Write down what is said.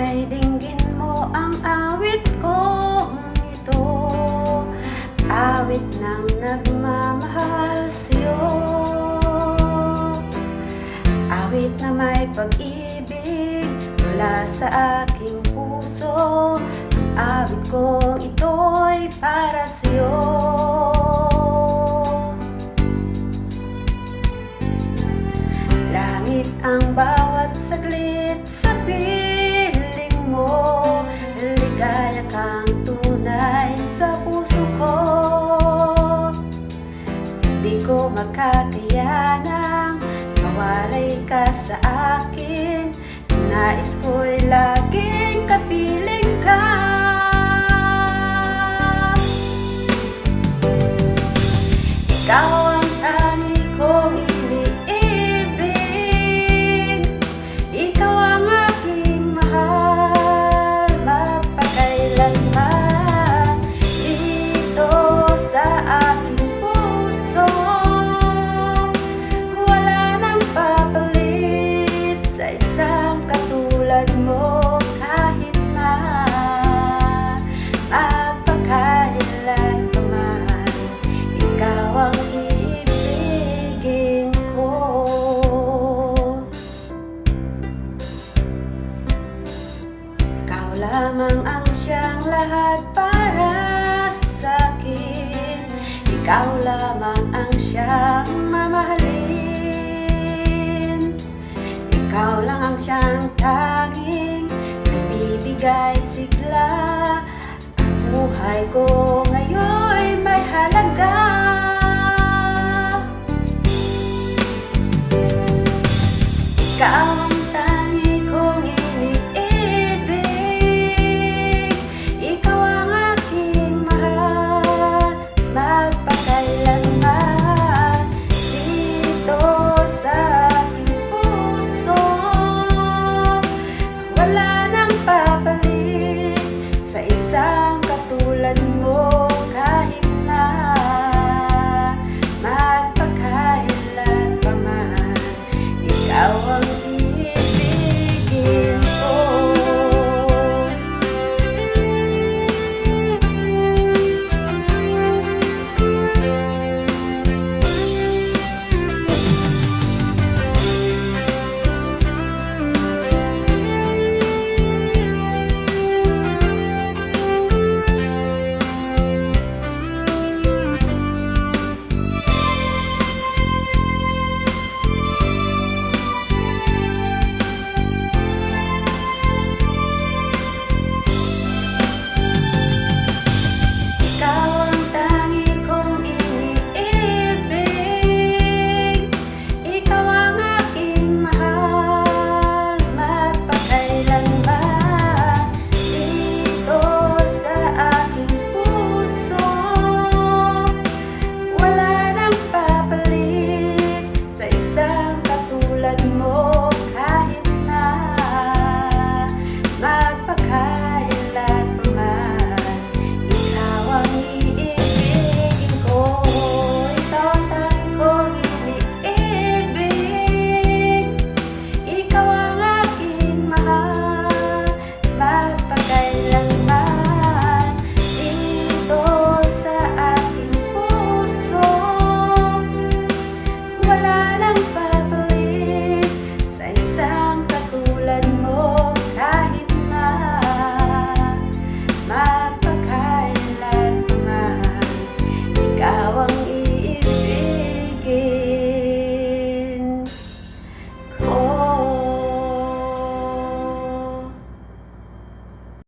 Sana'y dinggin mo ang awit kong ito, awit ng nagmamahal sa'yo, awit na may pag-ibig mula sa aking puso. Ang awit kong ito'y para sa'yo. Langit ang bawat saglit sa piling mo, ligaya kang tunay sa puso ko. Di ko makakayanang mawalay ka sa akin, nais ko'y laging kapiling ka. Ikaw ang tangi kong iniibig, ikaw ang aking mahal magpakailanman. Dito sa aking puso, wala nang papalit sa isang katulad mo. Kahit na magpakailan pa man, ikaw ang iibigin ko. Ikaw lamang ang siyang lahat para sa'kin, ikaw lamang ang siyang mamahalin. Ikaw lang ang siyang tanging nagbibigay sigla. Ang buhay ko ngayon'y may halaga.